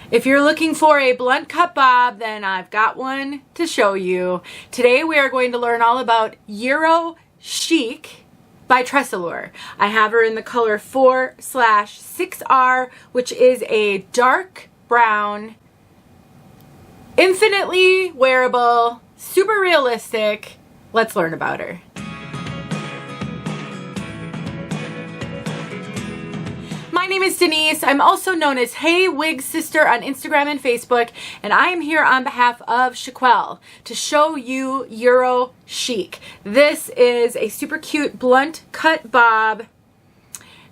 If you're looking for a blunt cut bob, then I've got one to show you. Today we are going to learn all about Euro Chic by TressAllure. I have her in the color 4/6R, which is a dark brown, infinitely wearable, super realistic. Let's learn about her. My name is Denise. I'm also known as heywigsister on Instagram and Facebook, and I am here on behalf of 𝖺EERki𝗂𝗋𝗂𝗋𝗂 to show you Euro Chic. This is a super cute blunt cut bob.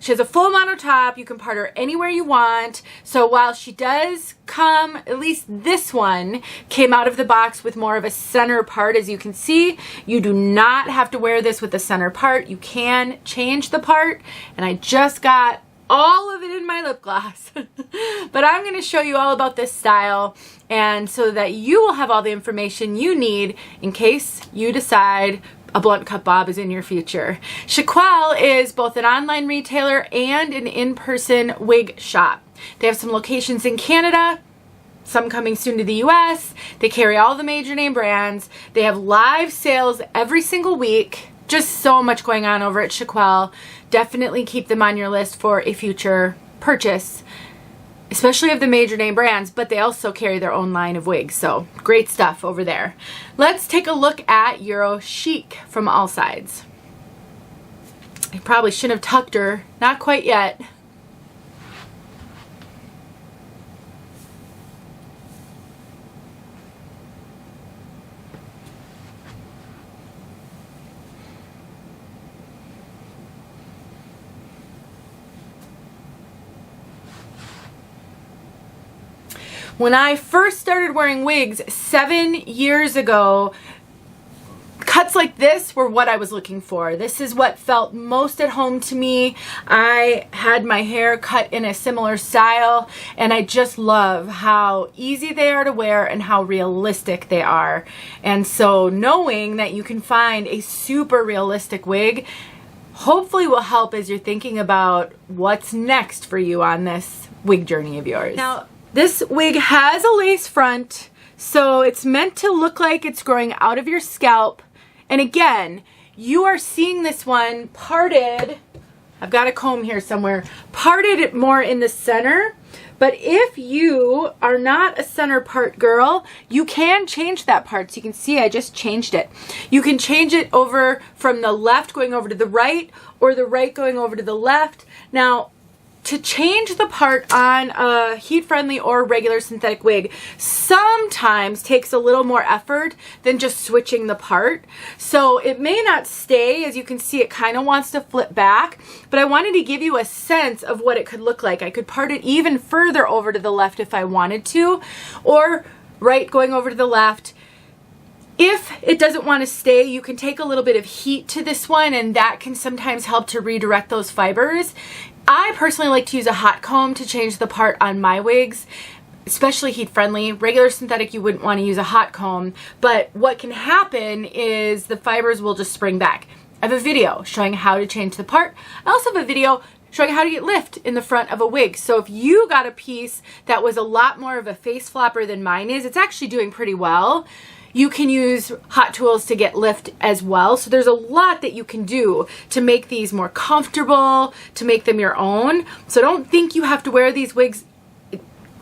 She has a full mono top. You can part her anywhere you want. So while she does come, at least this one came out of the box with more of a center part, as you can see. You do not have to wear this with the center part. You can change the part, and I just got all of it in my lip gloss. But I'm going to show you all about this style, and so that you will have all the information you need in case you decide a blunt cut bob is in your future. 𝗏 is both an online retailer and an in-person wig shop. They have some locations in Canada, some coming soon to the US. They carry all the major name brands. They have live sales every single week. Just so much going on over at 𝗏. Definitely keep them on your list for a future purchase, especially of the major name brands, but they also carry their own line of wigs, so great stuff over there. Let's take a look at Euro Chic from all sides. I probably shouldn't have tucked her, not quite yet. When I first started wearing wigs 7 years ago, cuts like this were what I was looking for. This is what felt most at home to me. I had my hair cut in a similar style, and I just love how easy they are to wear and how realistic they are. And so knowing that you can find a super realistic wig hopefully will help as you're thinking about what's next for you on this wig journey of yours. Now, this wig has a lace front, so it's meant to look like it's growing out of your scalp. And again, you are seeing this one parted, I've got a comb here somewhere, parted more in the center. But if you are not a center part girl, you can change that part. So you can see I just changed it. You can change it over from the left going over to the right, or the right going over to the left. Now, to change the part on a heat-friendly or regular synthetic wig sometimes takes a little more effort than just switching the part. So it may not stay. As you can see, it kind of wants to flip back, but I wanted to give you a sense of what it could look like. I could part it even further over to the left if I wanted to, or right going over to the left. If it doesn't want to stay, you can take a little bit of heat to this one, and that can sometimes help to redirect those fibers. I personally like to use a hot comb to change the part on my wigs, especially heat friendly. Regular synthetic, you wouldn't want to use a hot comb, but what can happen is the fibers will just spring back. I have a video showing how to change the part. I also have a video showing how to get lift in the front of a wig. So if you got a piece that was a lot more of a face flopper than mine is, it's actually doing pretty well. You can use hot tools to get lift as well. So there's a lot that you can do to make these more comfortable, to make them your own. So don't think you have to wear these wigs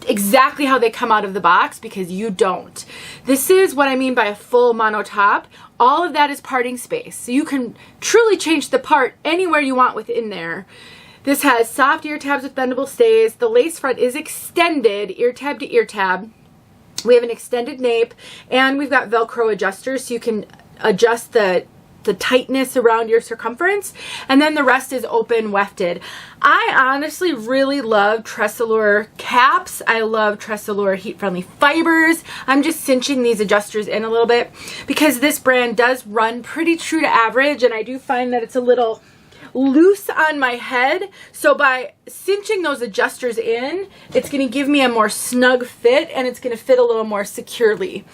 exactly how they come out of the box, because you don't. This is what I mean by a full mono top. All of that is parting space. So you can truly change the part anywhere you want within there. This has soft ear tabs with bendable stays. The lace front is extended ear tab to ear tab. We have an extended nape, and we've got Velcro adjusters, so you can adjust the tightness around your circumference, and then the rest is open wefted. I honestly really love TressAllure caps. I love TressAllure heat-friendly fibers. I'm just cinching these adjusters in a little bit because this brand does run pretty true to average, and I do find that it's a little loose on my head. So by cinching those adjusters in, it's going to give me a more snug fit, and it's going to fit a little more securely.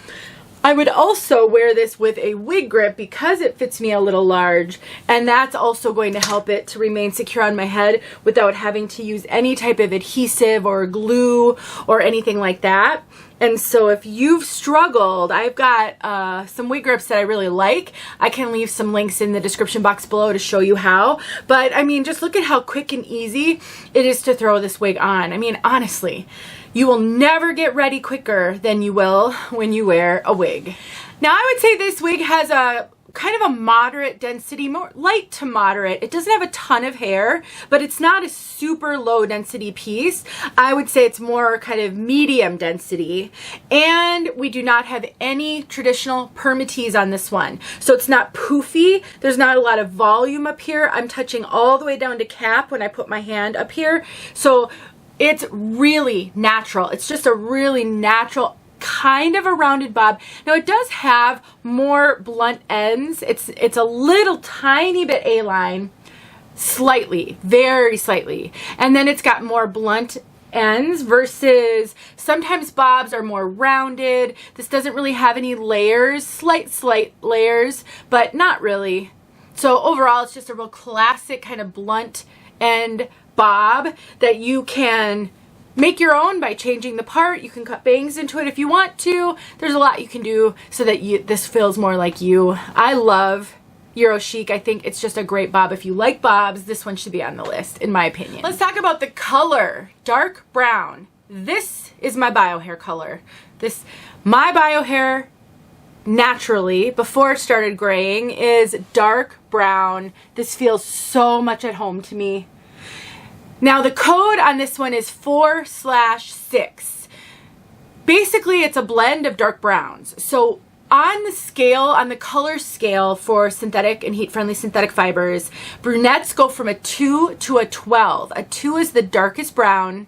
I would also wear this with a wig grip because it fits me a little large, and that's also going to help it to remain secure on my head without having to use any type of adhesive or glue or anything like that. And so if you've struggled, I've got some wig grips that I really like. I can leave some links in the description box below to show you how. But I mean, just look at how quick and easy it is to throw this wig on. I mean, honestly, you will never get ready quicker than you will when you wear a wig. Now, I would say this wig has a kind of a moderate density, more light to moderate. It doesn't have a ton of hair, but it's not a super low density piece. I would say it's more kind of medium density. And we do not have any traditional permatease on this one. So it's not poofy. There's not a lot of volume up here. I'm touching all the way down to cap when I put my hand up here. So it's really natural. It's just a really natural kind of a rounded bob. Now it does have more blunt ends. It's a little tiny bit A-line, slightly, very slightly. And then it's got more blunt ends versus sometimes bobs are more rounded. This doesn't really have any layers, slight layers, but not really. So overall, it's just a real classic kind of blunt end bob that you can make your own by changing the part. You can cut bangs into it if you want to. There's a lot you can do so that this feels more like you. I love Euro Chic. I think it's just a great bob. If you like bobs, this one should be on the list, in my opinion. Let's talk about the color. Dark brown. This is my bio hair color. My bio hair naturally, before it started graying, is dark brown. This feels so much at home to me. Now the code on this one is 4/6. Basically, it's a blend of dark browns. So on the scale, on the color scale for synthetic and heat-friendly synthetic fibers, brunettes go from a 2 to a 12. A 2 is the darkest brown,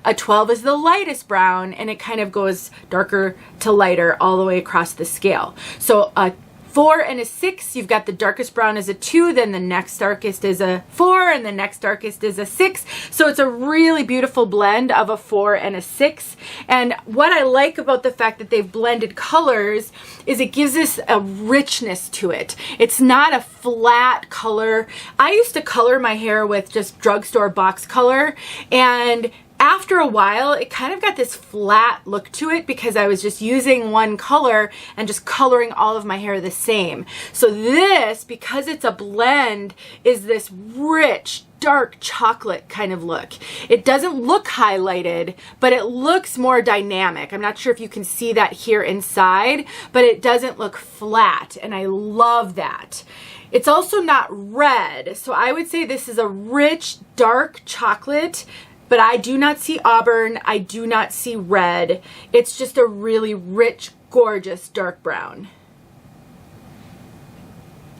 a 12 is the lightest brown, and it kind of goes darker to lighter all the way across the scale. So a 4 and a 6, you've got the darkest brown as a 2, then the next darkest is a 4, and the next darkest is a 6. So it's a really beautiful blend of a 4 and a 6. And what I like about the fact that they've blended colors is it gives us a richness to it. It's not a flat color. I used to color my hair with just drugstore box color, and after a while, it kind of got this flat look to it because I was just using one color and just coloring all of my hair the same. So this, because it's a blend, is this rich, dark chocolate kind of look. It doesn't look highlighted, but it looks more dynamic. I'm not sure if you can see that here inside, but it doesn't look flat, and I love that. It's also not red, so I would say this is a rich, dark chocolate, but I do not see auburn. I do not see red. It's just a really rich, gorgeous dark brown.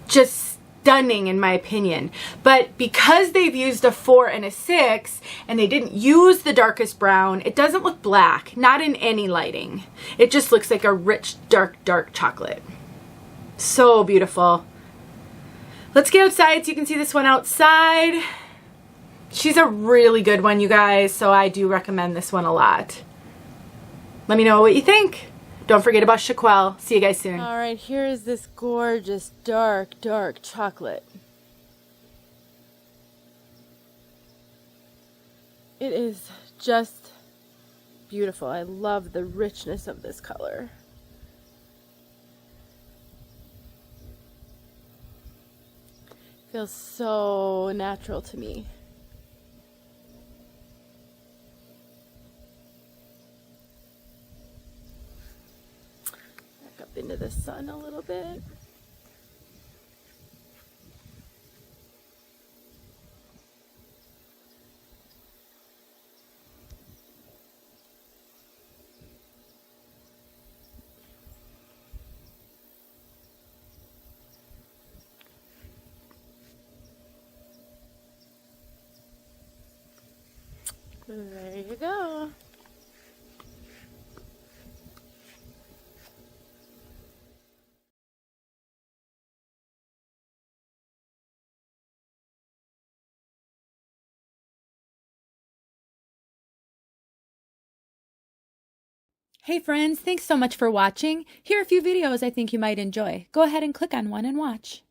Just stunning in my opinion. But because they've used a 4 and a 6 and they didn't use the darkest brown, it doesn't look black, not in any lighting. It just looks like a rich, dark, dark chocolate. So beautiful. Let's get outside so you can see this one outside. She's a really good one, you guys, so I do recommend this one a lot. Let me know what you think. Don't forget about Shaquelle. See you guys soon. All right, here is this gorgeous dark, dark chocolate. It is just beautiful. I love the richness of this color. Feels so natural to me. Back up into the sun a little bit. There you go. Hey friends, thanks so much for watching. Here are a few videos I think you might enjoy. Go ahead and click on one and watch.